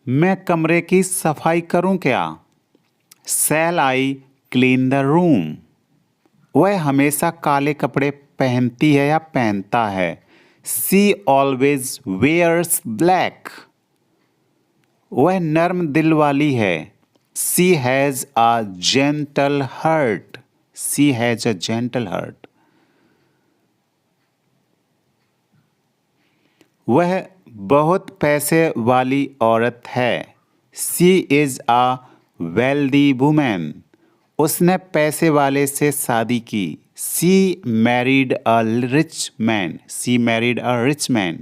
मैं कमरे की सफाई करूं क्या? Shall I clean the room? वह हमेशा काले कपड़े पहनती है या पहनता है? She always wears black. वह नर्म दिल वाली है। She has a gentle heart. She has a gentle heart. वह बहुत पैसे वाली औरत है। She is a wealthy woman. उसने पैसे वाले से शादी की। She married a rich man. She married a rich man.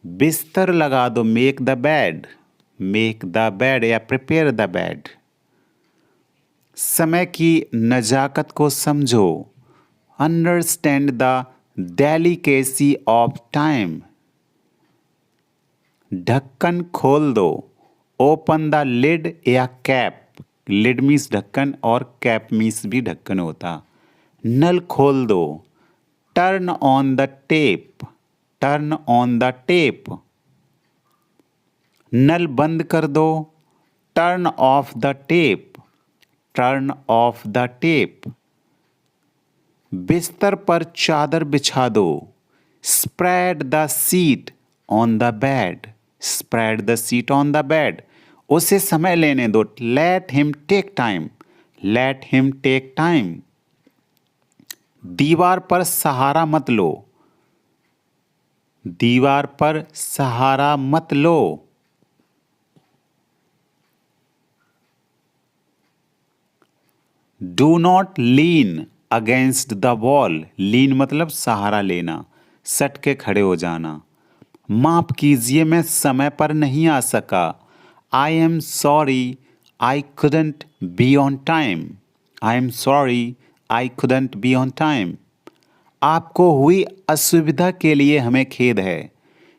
बिस्तर लगा दो, make the bed. Make the bed या prepare the bed. समय की नजाकत को समझो। Understand the delicacy of time. ढक्कन खोल दो। ओपन द लिड या कैप। लिड मीन्स ढक्कन और कैप मीन्स भी ढक्कन होता। नल खोल दो। Turn on the tap. Turn on the tap. नल बंद कर दो। Turn off the tap. Turn off the tap. बिस्तर पर चादर बिछा दो। Spread the sheet on the bed. Spread the sheet on the bed. उसे समय लेने दो। Let him take time. Let him take time. दीवार पर सहारा मत लो। दीवार पर सहारा मत लो। Do not lean against the wall. लीन मतलब सहारा लेना, सट के खड़े हो जाना। माफ कीजिए, मैं समय पर नहीं आ सका। I am sorry I couldn't be on time. I am sorry I couldn't be on time. आपको हुई असुविधा के लिए हमें खेद है।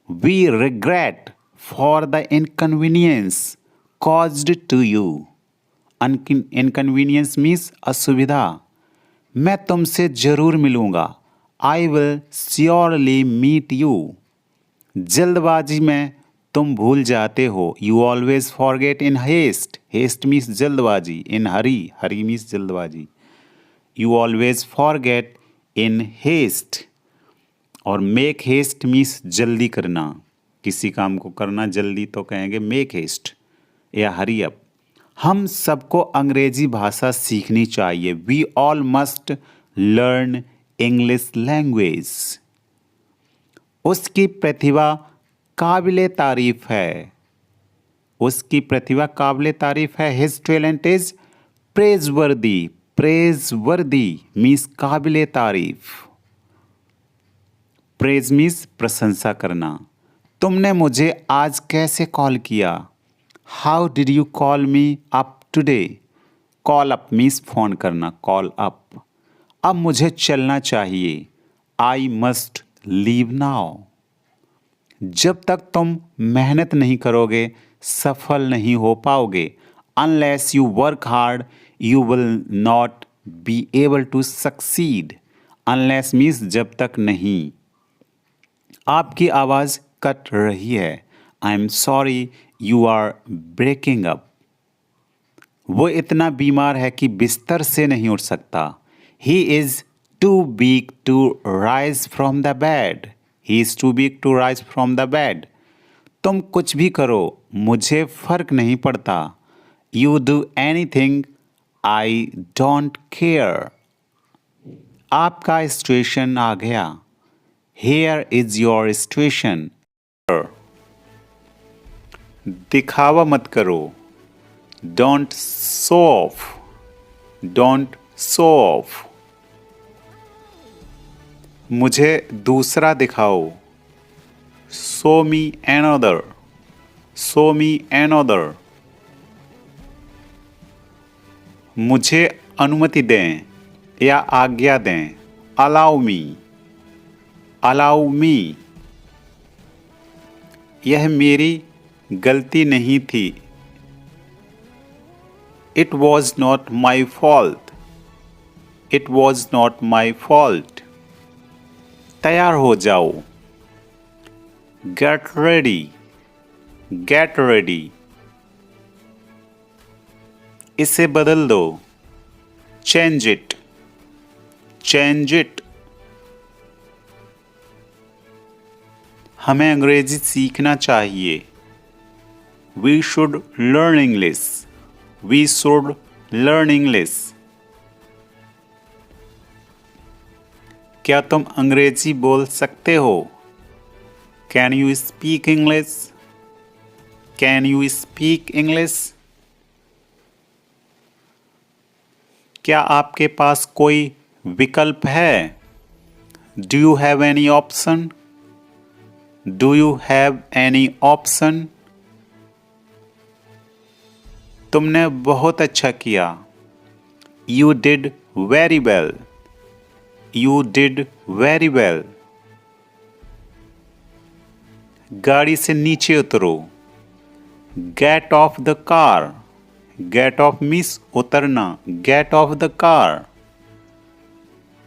We regret for the inconvenience caused to you. Inconvenience means असुविधा। मैं तुमसे जरूर मिलूंगा। I will surely meet you. जल्दबाजी में तुम भूल जाते हो। You always forget in haste. Haste means जल्दबाजी। इन हरी, हरी मीन्स जल्दबाजी। You always forget in haste. और मेक हेस्ट मीन्स जल्दी करना। किसी काम को करना जल्दी तो कहेंगे मेक हेस्ट या हरी अप। हम सबको अंग्रेजी भाषा सीखनी चाहिए। We all must learn English language. उसकी प्रतिभा काबिले तारीफ है। उसकी प्रतिभा काबिले तारीफ है। His talent is प्रेजवर्दी। प्रेजवर्दी मीन्स काबिले तारीफ। प्रेज मीन्स प्रशंसा करना। तुमने मुझे आज कैसे कॉल किया? How did you call me up today? Call up means phone करना, कॉल अप। अब मुझे चलना चाहिए। I must leave now. जब तक तुम मेहनत नहीं करोगे सफल नहीं हो पाओगे। Unless you work hard you will not be able to succeed. Unless means जब तक नहीं। आपकी आवाज कट रही है। I am sorry you are breaking up. वो इतना बीमार है कि बिस्तर से नहीं उठ सकता। He is too weak to rise from the bed. He is too weak to rise from the bed. तुम कुछ भी करो मुझे फर्क नहीं पड़ता। You do anything I don't care. आपका स्टेशन आ गया। Here is your station. दिखावा मत करो। Don't show off. Don't show off. मुझे दूसरा दिखाओ। Show me another. Show me another. मुझे अनुमति दें या आज्ञा दें। अलाउ मी। Allow me. यह मेरी गलती नहीं थी। It was not my fault. It was not my fault. तैयार हो जाओ। Get ready. Get ready. इसे बदल दो। Change it, change it. हमें अंग्रेजी सीखना चाहिए। We should learn English, we should learn English. क्या तुम अंग्रेजी बोल सकते हो? Can you speak English? Can you speak English? क्या आपके पास कोई विकल्प है? Do you have any option? Do you have any option? तुमने बहुत अच्छा किया। You did very well, you did very well. गाड़ी से नीचे उतरो। Get off the car, get off means उतरना, गेट ऑफ द कार।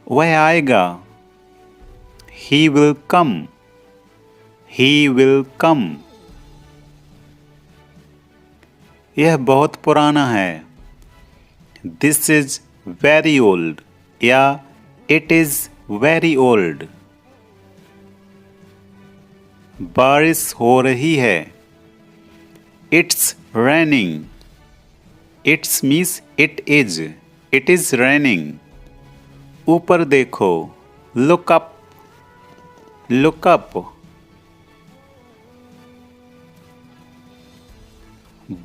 वह आएगा। He will come, he will come. यह बहुत पुराना है। दिस इज वेरी ओल्ड या इट इज वेरी ओल्ड। बारिश हो रही है। It's raining, it's means it is raining. ऊपर देखो। Look up, look up.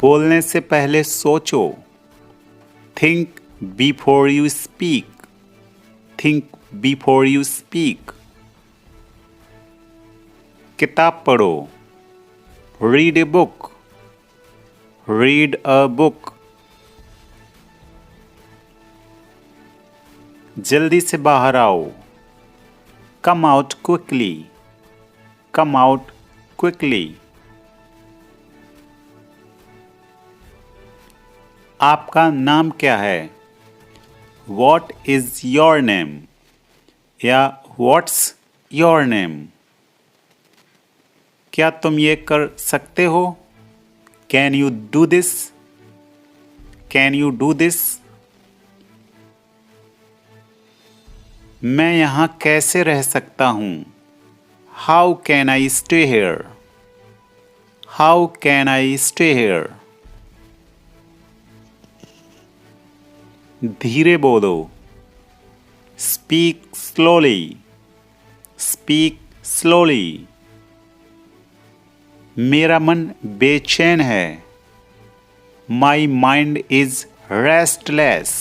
बोलने से पहले सोचो। Think before you speak, think before you speak. किताब पढ़ो। Read a book, read a book. जल्दी से बाहर आओ। Come out quickly, come out quickly. आपका नाम क्या है? वॉट इज योर नेम या व्हाट्स योर नेम। क्या तुम ये कर सकते हो? Can you do this, can you do this. मैं यहाँ कैसे रह सकता हूँ? How can I stay here, how can I stay here. धीरे बोलो। Speak slowly, speak slowly. मेरा मन बेचैन है। My mind is restless,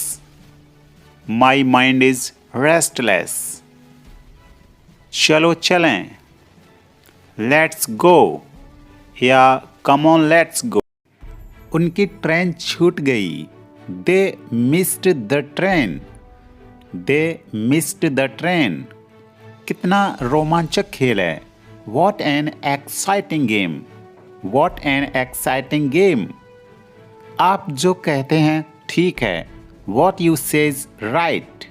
my mind is restless. चलो चलें। लेट्स गो या कम ऑन लेट्स गो। उनकी ट्रेन छूट गई। They missed the train, they missed the train. कितना रोमांचक खेल है। What an exciting game, what an exciting game. आप जो कहते हैं ठीक है। What you says right.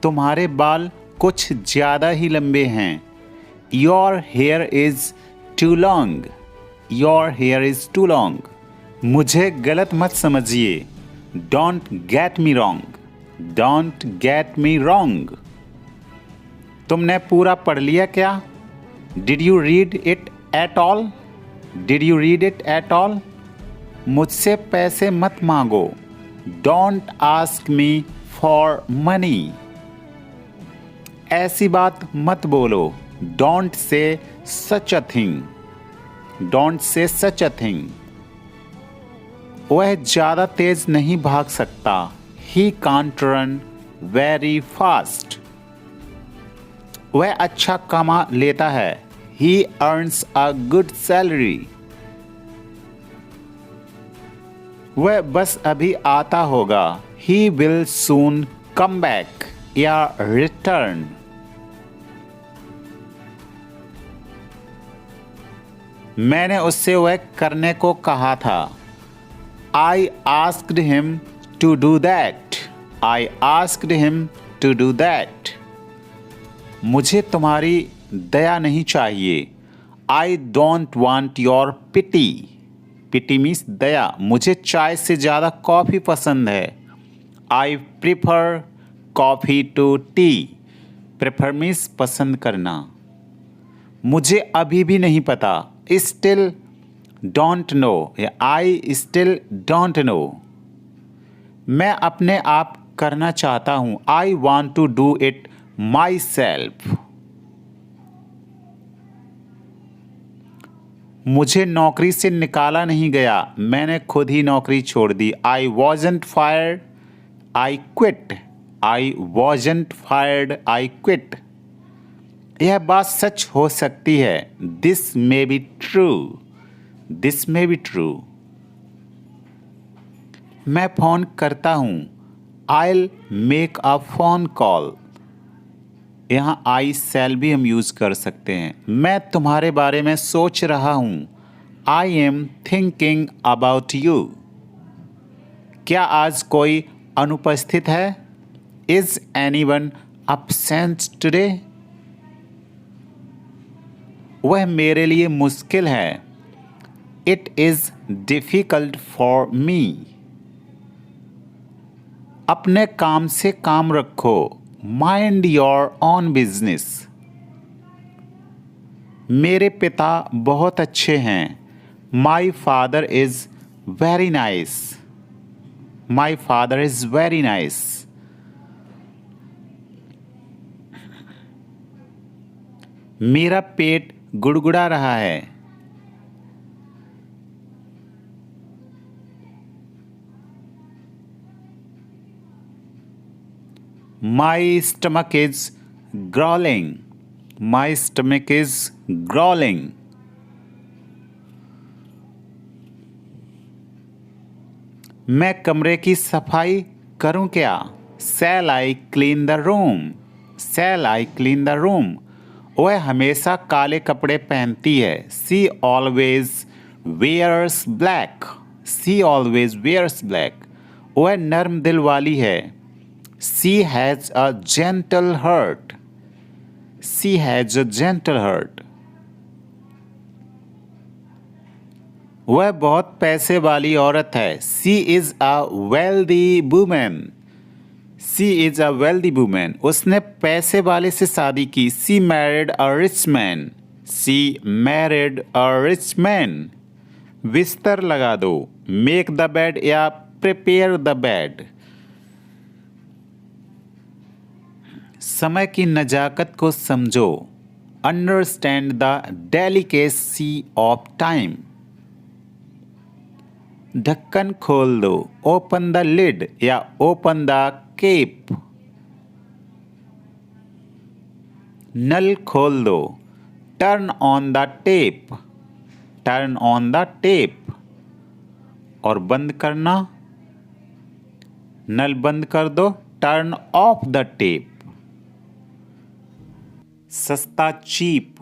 तुम्हारे बाल कुछ ज्यादा ही लंबे हैं। Your hair is too long, your hair is too long. मुझे गलत मत समझिए। Don't get me wrong, don't get me wrong. तुमने पूरा पढ़ लिया क्या? Did you read it at all, did you read it at all. मुझसे पैसे मत मांगो। Don't ask me for money. ऐसी बात मत बोलो। Don't say such a thing, don't say such a thing. वह ज्यादा तेज नहीं भाग सकता। He can't run very fast. वह अच्छा कमा लेता है। ही अर्न्स अ गुड सैलरी। वह बस अभी आता होगा। He will soon come back या रिटर्न। मैंने उससे वह करने को कहा था। I asked him to do that. I asked him to do that. मुझे तुम्हारी दया नहीं चाहिए। I don't want your pity. Pity means दया। मुझे चाय से ज़्यादा कॉफ़ी पसंद है। I prefer coffee to tea. Prefer means पसंद करना। मुझे अभी भी नहीं पता। स्टिल डोंट नो या आई स्टिल डोंट नो। मैं अपने आप करना चाहता हूँ। I want to do it myself. मुझे नौकरी से निकाला नहीं गया। मैंने खुद ही नौकरी छोड़ दी। I wasn't fired, I quit. I wasn't fired, I quit. यह बात सच हो सकती है। This may be true. This may be true. मैं फ़ोन करता हूँ। I'll make a phone call. यहाँ आई शैल भी हम यूज़ कर सकते हैं। मैं तुम्हारे बारे में सोच रहा हूँ। I am thinking about you. क्या आज कोई अनुपस्थित है? Is anyone absent today? वह मेरे लिए मुश्किल है। It is difficult for me. अपने काम से काम रखो। Mind your own business. मेरे पिता बहुत अच्छे हैं। My father is very nice. My father is very nice. मेरा पेट गुड़गुड़ा रहा है। My stomach is growling. My stomach is growling. मैं कमरे की सफाई करूं क्या? Shall I clean the room? Shall I clean the room? वह हमेशा काले कपड़े पहनती है। She always wears black. She always wears black. वह नर्म दिल वाली है। She has a gentle heart. She has a gentle heart. वह बहुत पैसे वाली औरत है। She is a wealthy woman. She is a wealthy woman. उसने पैसे वाले से शादी की। She married a rich man. She married a rich man. बिस्तर लगा दो। Make the bed या prepare the bed. समय की नज़ाकत को समझो। Understand the delicacy of time. ढक्कन खोल दो। ओपन द लिड या ओपन द केप। नल खोल दो। Turn on the tap. Turn on the tape. और बंद करना। नल बंद कर दो। Turn off the tape. सस्ता चीप।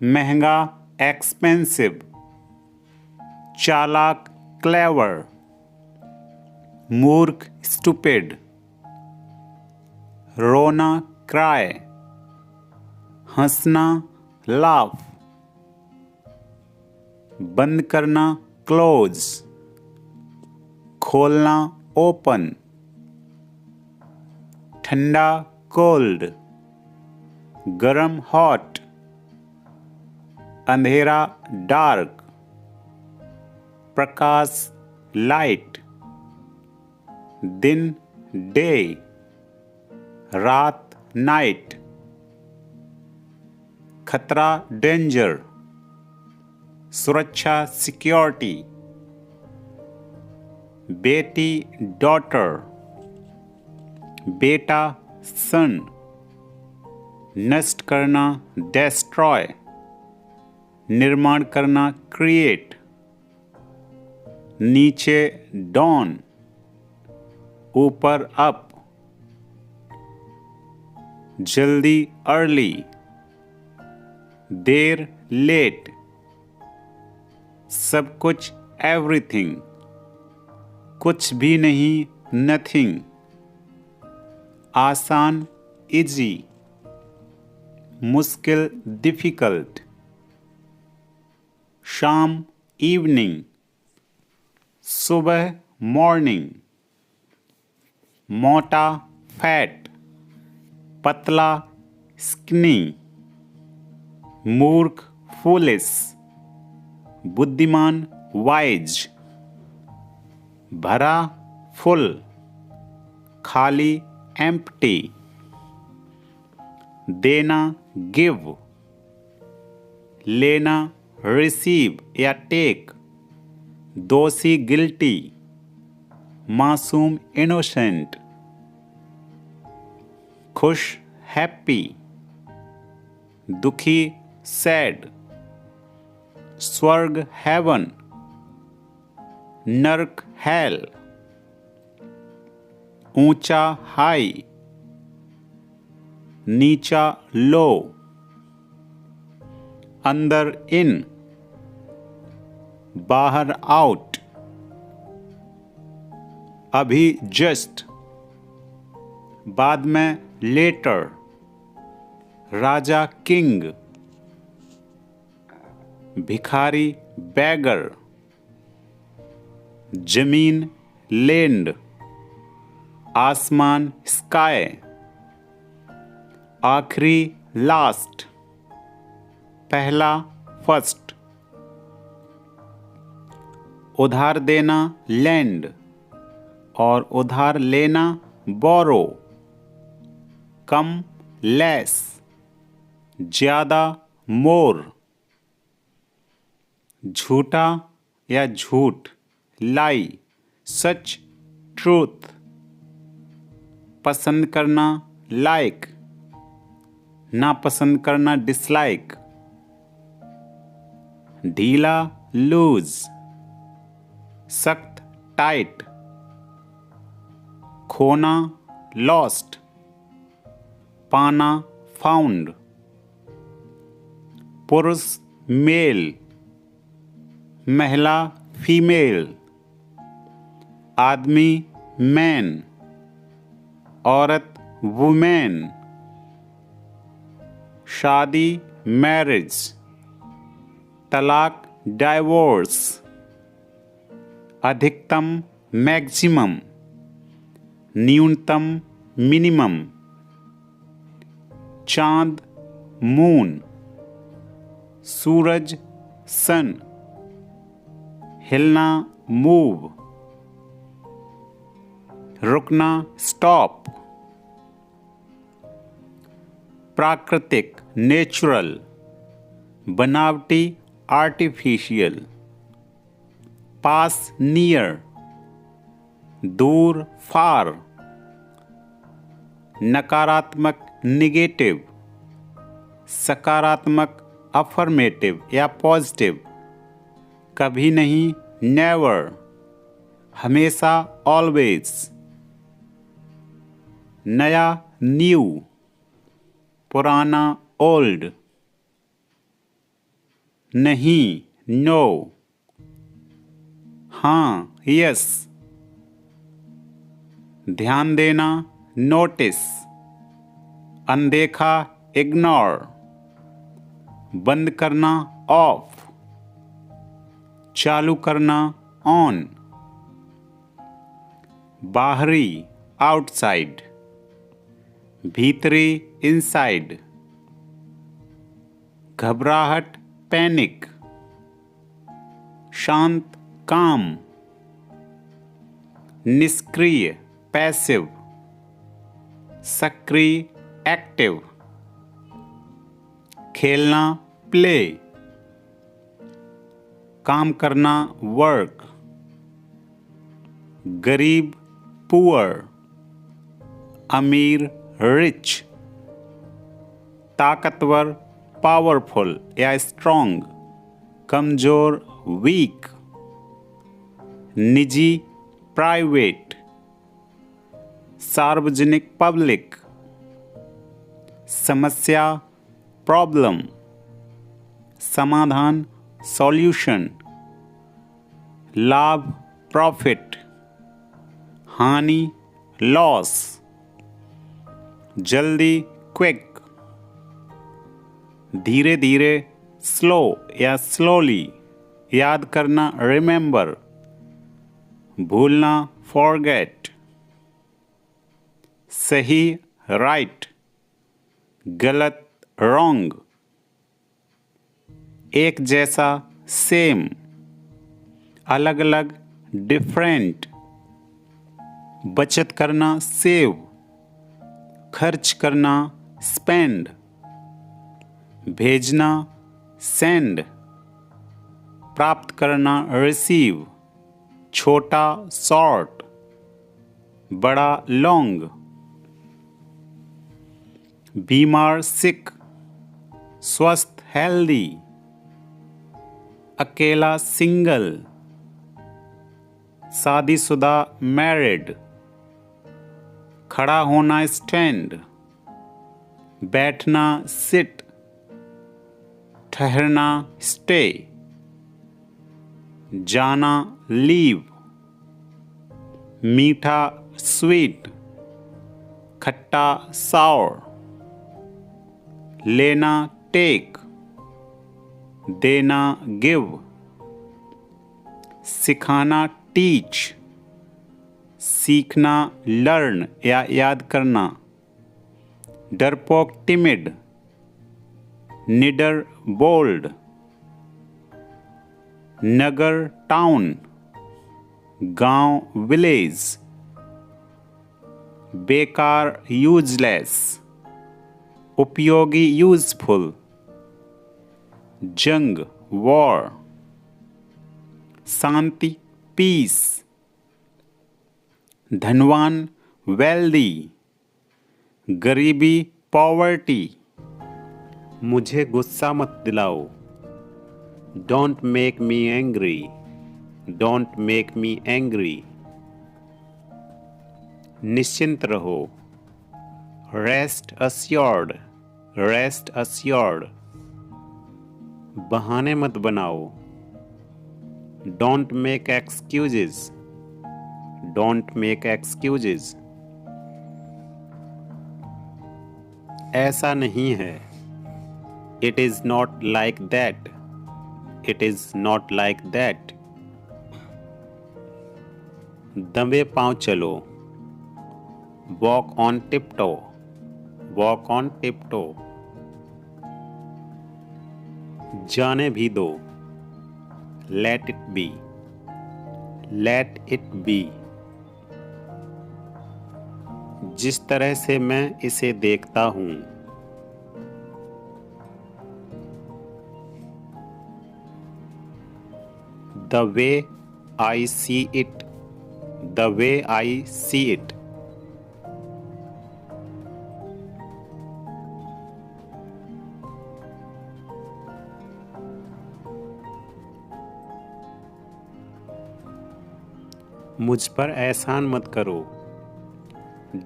महंगा एक्सपेंसिव। चालाक क्लेवर। मूर्ख स्टूपिड। रोना क्राई। हंसना लाफ। बंद करना क्लोज। खोलना ओपन। ठंडा कोल्ड। गरम हॉट। अंधेरा डार्क। प्रकाश लाइट। दिन डे। रात नाइट। खतरा डेंजर। सुरक्षा सिक्योरिटी। बेटी डॉटर। बेटा सन। नष्ट करना डेस्ट्रॉय। निर्माण करना क्रिएट। नीचे डाउन। ऊपर अप। जल्दी अर्ली। देर लेट। सब कुछ एवरीथिंग। कुछ भी नहीं नथिंग। आसान इजी। मुश्किल डिफिकल्ट। शाम इवनिंग, सुबह मॉर्निंग, मोटा फैट, पतला स्किनी, मूर्ख फूलिश, बुद्धिमान वाइज, भरा फुल, खाली एम्प्टी, देना गिव, लेना रिसीव या टेक, दोषी गिल्टी, मासूम इनोसेंट, खुश हैप्पी, दुखी सैड, स्वर्ग हेवन, नर्क हेल, ऊंचा हाई, नीचा लो, अंदर इन, बाहर आउट, अभी जस्ट, बाद में लेटर, राजा किंग, भिखारी बैगर, जमीन लैंड, आसमान स्काई, आखिरी लास्ट, पहला फर्स्ट, उधार देना लैंड और उधार लेना बोरो, कम लेस, ज्यादा मोर, झूठा या झूठ लाई, सच ट्रूथ, पसंद करना लाइक, नापसंद करना डिसलाइक, ढीला लूज, सख्त टाइट, खोना लॉस्ट, पाना फाउंड, पुरुष मेल, महिला फीमेल, आदमी मैन, औरत वुमेन, शादी मैरिज, तलाक डाइवोर्स, अधिकतम मैक्सिमम, न्यूनतम मिनिमम, चांद मून, सूरज सन, हिलना मूव, रुकना स्टॉप, प्राकृतिक नेचुरल, बनावटी आर्टिफिशियल, पास नियर, दूर फार, नकारात्मक निगेटिव, सकारात्मक अफर्मेटिव या पॉजिटिव, कभी नहीं नेवर, हमेशा ऑलवेज, नया न्यू, पुराना ओल्ड, नहीं नो, हाँ यस, ध्यान देना नोटिस, अनदेखा इग्नोर, बंद करना ऑफ, चालू करना ऑन, बाहरी आउटसाइड, भीतरी इनसाइड, घबराहट पैनिक, शांत काम, निष्क्रिय पैसिव, सक्रिय एक्टिव, खेलना प्ले, काम करना वर्क, गरीब पुअर, अमीर रिच, ताकतवर पावरफुल या स्ट्रॉन्ग, कमजोर वीक, निजी प्राइवेट, सार्वजनिक पब्लिक, समस्या प्रॉब्लम, समाधान सॉल्यूशन, लाभ प्रॉफिट, हानि लॉस, जल्दी क्विक, धीरे धीरे स्लो या स्लोली, याद करना रिमेंबर, भूलना फॉरगेट, सही राइट, गलत रॉन्ग, एक जैसा सेम, अलग अलग डिफरेंट, बचत करना सेव, खर्च करना स्पेंड, भेजना सेंड, प्राप्त करना रिसीव, छोटा शॉर्ट, बड़ा लॉन्ग, बीमार सिक, स्वस्थ हेल्दी, अकेला सिंगल, शादीशुदा मैरिड, खड़ा होना स्टैंड, बैठना सिट, ठहरना स्टे, जाना लीव, मीठा स्वीट, खट्टा साउर, लेना टेक, देना गिव, सिखाना टीच, सीखना लर्न या याद करना, डरपोक टिमिड, निडर बोल्ड, नगर टाउन, गांव विलेज, बेकार यूजलेस, उपयोगी यूजफुल, जंग वॉर, शांति पीस, धनवान वेल्दी, गरीबी पॉवर्टी, मुझे गुस्सा मत दिलाओ, don't make me angry, don't make me angry, निश्चिंत रहो, रेस्ट अस्योर्ड, रेस्ट अस्योर्ड, बहाने मत बनाओ, don't make excuses, don't make excuses, ऐसा नहीं है, it is not like that, it is not like that, दबे पांव चलो, वॉक ऑन टिपटो, वॉक ऑन टिपटो, जाने भी दो, let it be, let it be, जिस तरह से मैं इसे देखता हूं, the way I see it, the way I see it, मुझ पर एहसान मत करो,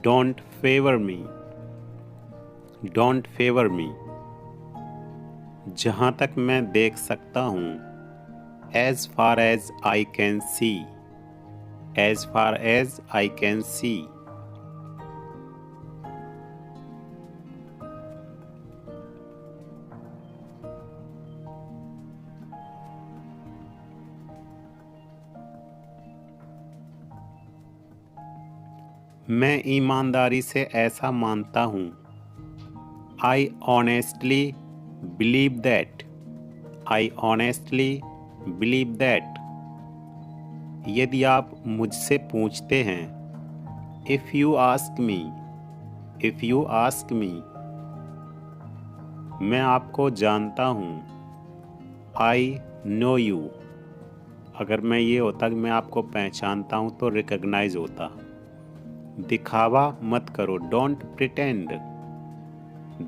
don't favour me, don't favour me, जहाँ तक मैं देख सकता हूँ, as far as I can see, as far as I can see, मैं ईमानदारी से ऐसा मानता हूँ, I honestly believe that, I honestly believe that, यदि आप मुझसे पूछते हैं, if you ask me, if you ask me, मैं आपको जानता हूँ, आई नो यू, अगर मैं ये होता कि मैं आपको पहचानता हूँ तो रिकॉग्नाइज होता, दिखावा मत करो, डोंट प्रिटेंड,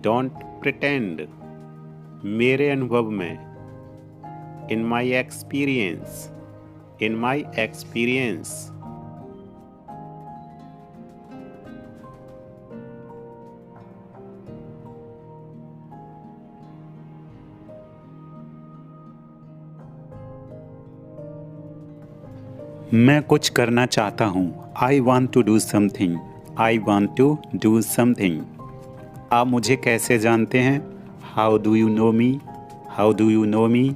डोंट प्रिटेंड, मेरे अनुभव में, इन my experience, in my experience, मैं कुछ करना चाहता हूँ, I want to do something, I want to do something, आप मुझे कैसे जानते हैं, how do you know me, how do you know me,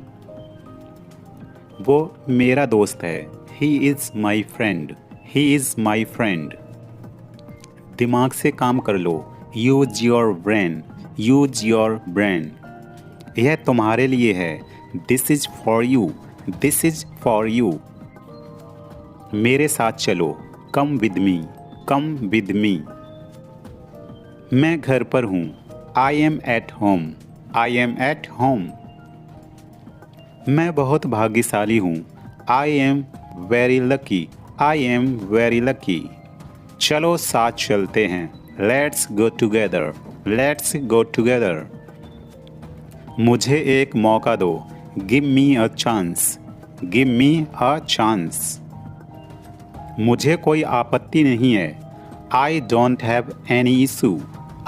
वो मेरा दोस्त है। He is my friend. He is my friend. दिमाग से काम कर लो। Use your brain. Use your brain. यह तुम्हारे लिए है। This is for you. This is for you. मेरे साथ चलो। Come with me. Come with मी। मैं घर पर हूँ। I M at home. I am at home. मैं बहुत भाग्यशाली हूँ। I am very lucky. I am very lucky. चलो साथ चलते हैं। Let's go together. Let's go together. मुझे एक मौका दो। Give me a chance. Give me a chance. मुझे कोई आपत्ति नहीं है। I don't have any issue.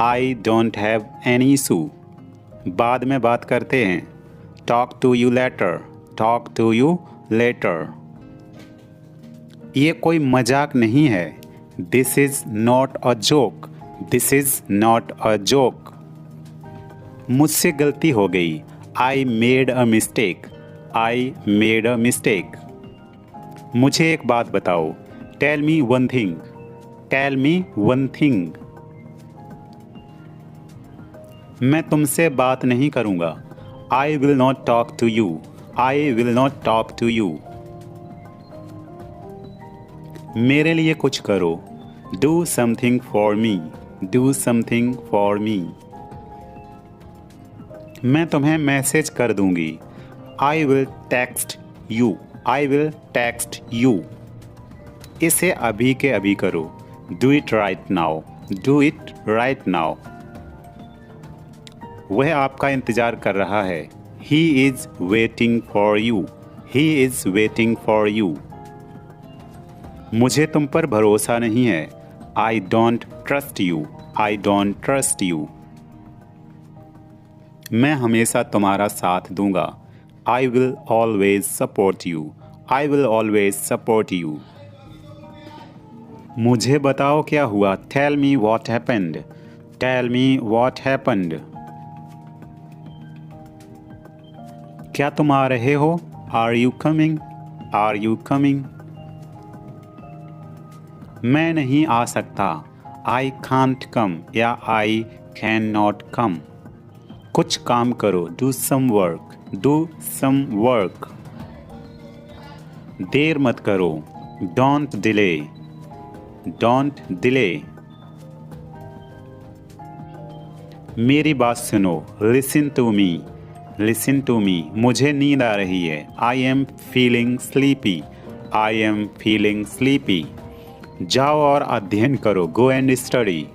I don't have any issue. बाद में बात करते हैं। Talk to you later. Talk to you later. ये कोई मजाक नहीं है। This is not a joke. This is not a joke. मुझसे गलती हो गई। I made a mistake. I made a mistake. मुझे एक बात बताओ। Tell me one thing. Tell me one thing. मैं तुमसे बात नहीं करूँगा। I will not talk to you. I will not talk to you. मेरे लिए कुछ करो। Do something for me. Do something for me. मैं तुम्हें मैसेज कर दूंगी। I will text you. I will text you. इसे अभी के अभी करो। Do it right now. Do it right now. वह आपका इंतज़ार कर रहा है। He is waiting for you. He is waiting for you. मुझे तुम पर भरोसा नहीं है। I don't trust you. I don't trust you. मैं हमेशा तुम्हारा साथ दूंगा। आई will always support you. I will always support you. मुझे बताओ क्या हुआ। Tell me what happened. Tell me what happened. क्या तुम आ रहे हो। Are you coming. Are you coming. मैं नहीं आ सकता। आई कांट कम या आई कैन नॉट कम। कुछ काम करो। Do some work. Do some work. देर मत करो। Don't delay. Don't delay. मेरी बात सुनो। Listen to me. Listen to me. मुझे नींद आ रही है। I am feeling sleepy. I am feeling sleepy. जाओ और अध्ययन करो। Go and study.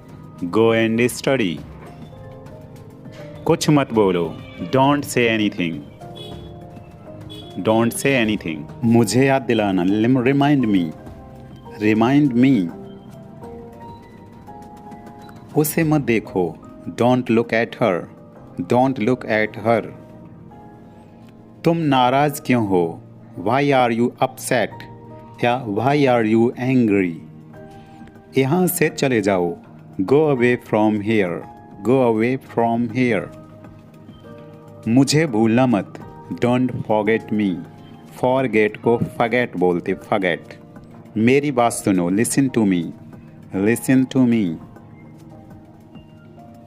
Go and study. कुछ मत बोलो। Don't say anything. Don't say anything. मुझे याद दिलाना। Remind me. Remind me. उसे मत देखो। Don't look at her. Don't look at her. तुम नाराज क्यों हो। वाई आर यू अपसेट या वाई आर यू एंग्री। यहाँ से चले जाओ। Go away from here. Go away from here. मुझे भूलना मत। Don't forget me. फॉरगेट को फगेट बोलते। फगेट। मेरी बात सुनो। Listen to me. Listen to me.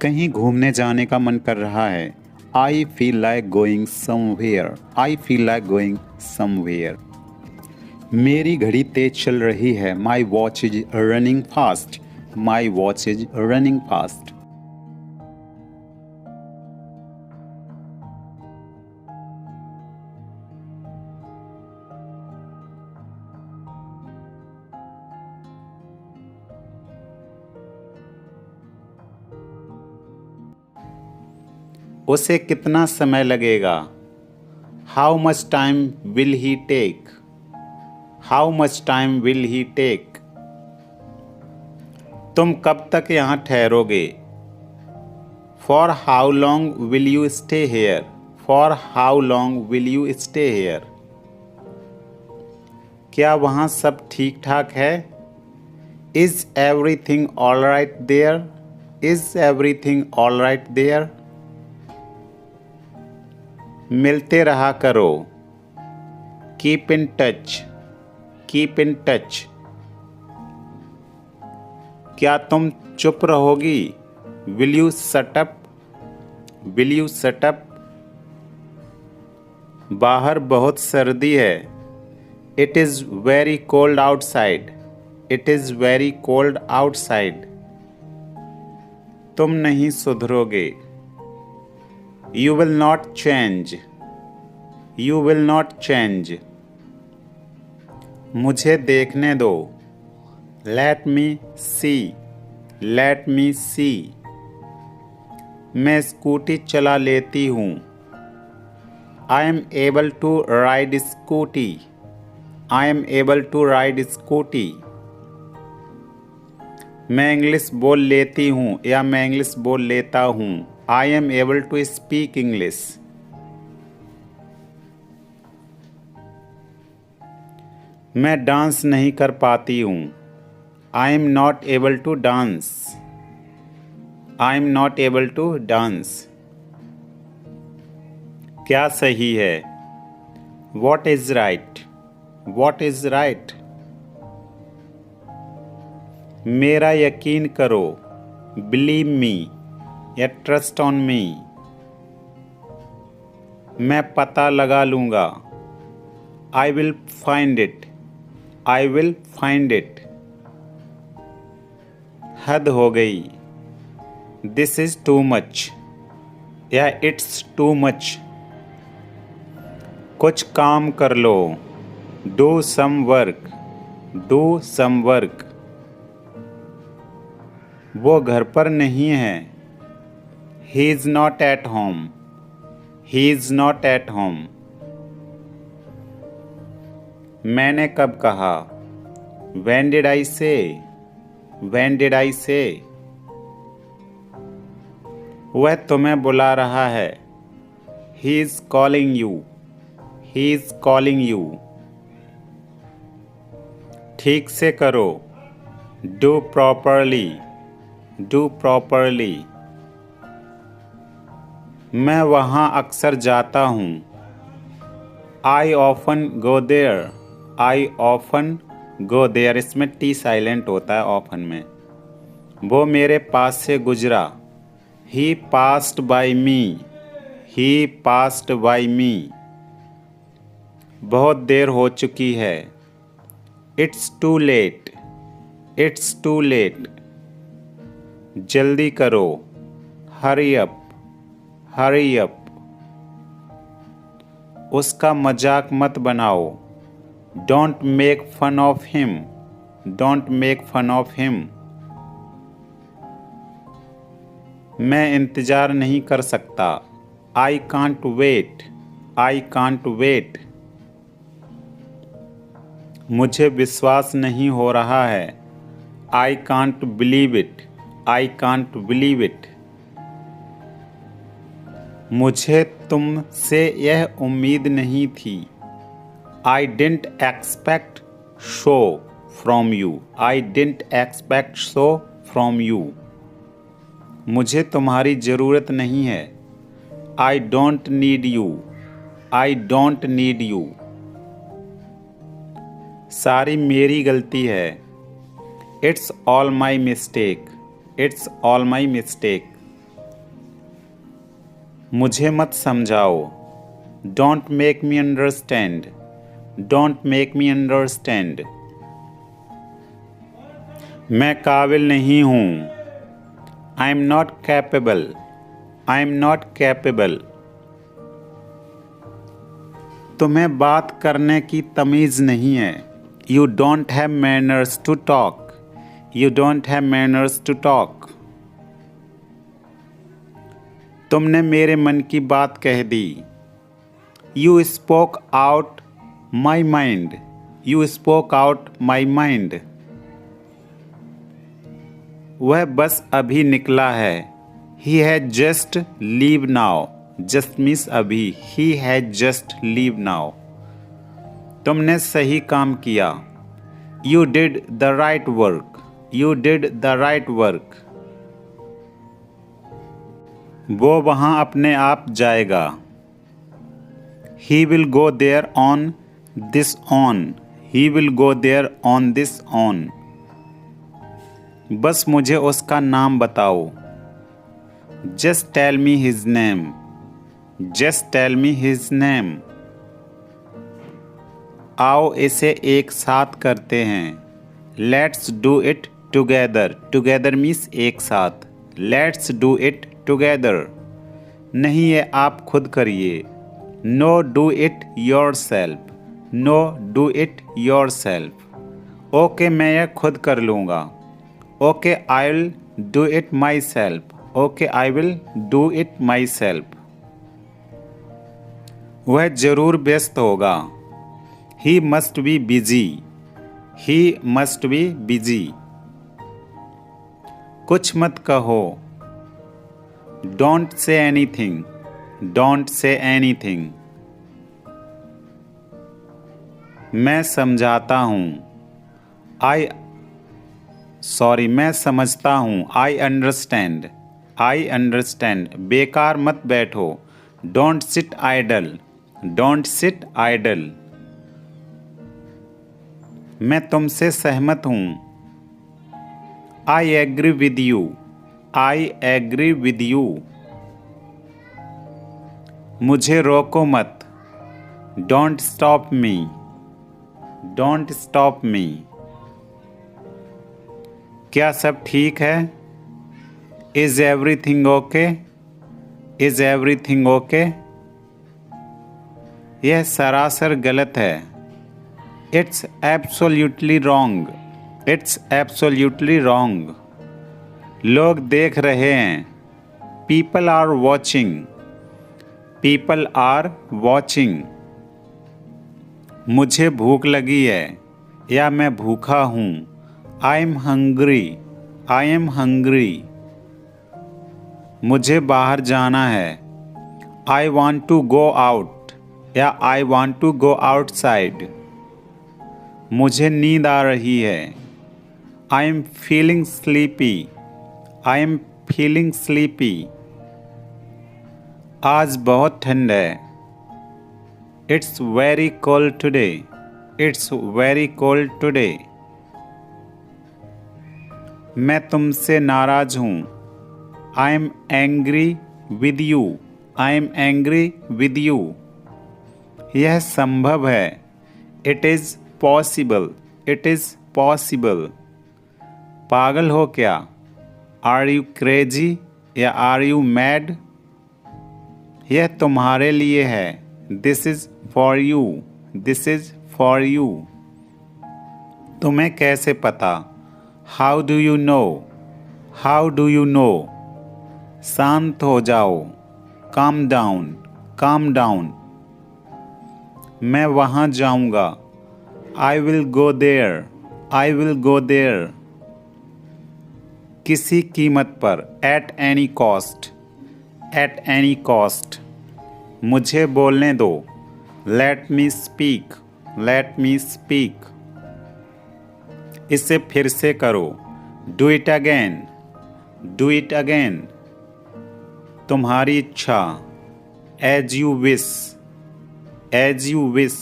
कहीं घूमने जाने का मन कर रहा है। I feel like going somewhere. I feel like going somewhere. मेरी घड़ी तेज चल रही है। My watch is running fast. My watch is running fast. उसे कितना समय लगेगा। How much time will he take. How much time will he take. तुम कब तक यहाँ ठहरोगे। For how long will you stay here. For how long will you stay here. क्या वहाँ सब ठीक ठाक है। Is everything all right there. Is everything all right there. मिलते रहा करो। Keep in touch, keep in touch. क्या तुम चुप रहोगी? Will you shut up, will you shut up. बाहर बहुत सर्दी है। It is very cold outside, it is very cold outside. तुम नहीं सुधरोगे। You will not change, you will not change. मुझे देखने दो। Let me see, let me see. मैं स्कूटी चला लेती हूँ। I am able to ride scooty, I am able to ride scooty. मैं इंग्लिश बोल लेती हूँ या मैं इंग्लिश बोल लेता हूँ। I am able to speak English. मैं डांस नहीं कर पाती हूँ। I am not able to dance, I am not able to dance. क्या सही है? What is right, what is right. मेरा यकीन करो। बिलीव मी या ट्रस्ट ऑन मी। मैं पता लगा लूँगा। I will find it, I will find it. हद हो गई। दिस इज टू मच या इट्स टू मच। कुछ काम कर लो। Do some work, do some work. वो घर पर नहीं है। He is not at home, he is not at home. मैंने कब कहा? When did I say? When did I say? वह तुम्हें बुला रहा है। He is calling you, he is calling you। ठीक से करो। Do properly, do properly। मैं वहाँ अक्सर जाता हूँ। I often go there, I often go there। इसमें टी साइलेंट होता है ऑफन में। वो मेरे पास से गुजरा। He passed by me, he passed by me। बहुत देर हो चुकी है। It's too late, it's too late। जल्दी करो। Hurry up, hurry up। उसका मजाक मत बनाओ। Don't make fun of him, don't make fun of him। मैं इंतज़ार नहीं कर सकता। I can't wait, I can't wait। मुझे विश्वास नहीं हो रहा है। I can't believe it, I can't believe it। मुझे तुमसे यह उम्मीद नहीं थी। I didn't expect so from you, I didn't expect so from you। मुझे तुम्हारी ज़रूरत नहीं है। I don't need you, I don't need you। सारी मेरी गलती है। It's all my mistake, it's all my mistake। मुझे मत समझाओ। Don't make me understand, don't make me understand। मैं काबिल नहीं हूँ। I am not capable, I am not capable। तुम्हें बात करने की तमीज़ नहीं है। You don't have manners to talk, you don't have manners to talk। तुमने मेरे मन की बात कह दी। You spoke out my mind, you spoke out my mind। वह बस अभी निकला है। He had just leave now, just miss अभी। He had just leave now। तुमने सही काम किया। You did the right work, you did the right work। वो वहाँ अपने आप जाएगा। He will go there on this on. He will go there on this on. बस मुझे उसका नाम बताओ. Just tell me his name. Just tell me his name. आओ इसे एक साथ करते हैं. Let's do it together. Together means एक साथ. Let's do it together. नहीं ये आप खुद करिए. No, do it yourself. No, do it yourself. Okay मैं यह खुद कर लूँगा. Okay I will do it myself. Okay I will do it myself. वह जरूर व्यस्त होगा. He must be busy. He must be busy. कुछ मत कहो. Don't say anything. Don't say anything. मैं समझाता हूँ. मैं समझता हूँ. I understand. I understand. बेकार मत बैठो. Don't sit idle. Don't sit idle. मैं तुमसे सहमत हूँ. I agree with you. I agree with you. मुझे रोको मत. Don't stop me. Don't stop me. क्या सब ठीक है? Is everything okay? Is everything okay? यह सरासर गलत है. It's absolutely wrong. It's absolutely wrong. लोग देख रहे हैं. People are watching. People are watching. मुझे भूख लगी है या मैं भूखा हूँ. I am hungry. I am hungry. मुझे बाहर जाना है. I want to go out या I want to go outside. मुझे नींद आ रही है. I am feeling sleepy. I am feeling sleepy. आज बहुत ठंड है. It's very cold today. It's very cold today. मैं तुमसे नाराज हूँ. I am angry with you. I am angry with you. यह संभव है. It is possible. It is possible. पागल हो क्या? Are you crazy या are you mad? यह तुम्हारे लिए है. This is for you. This is for you. तुम्हें कैसे पता? How do you know? How do you know? शांत हो जाओ. Calm down. Calm down. मैं वहाँ जाऊँगा. I will go there. I will go there. किसी कीमत पर. At any cost. At any cost. मुझे बोलने दो. Let me speak. Let me speak. इसे फिर से करो. Do it again. Do it again. तुम्हारी इच्छा. As you wish. As you wish.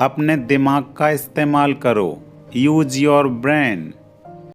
अपने दिमाग का इस्तेमाल करो. Use your brain.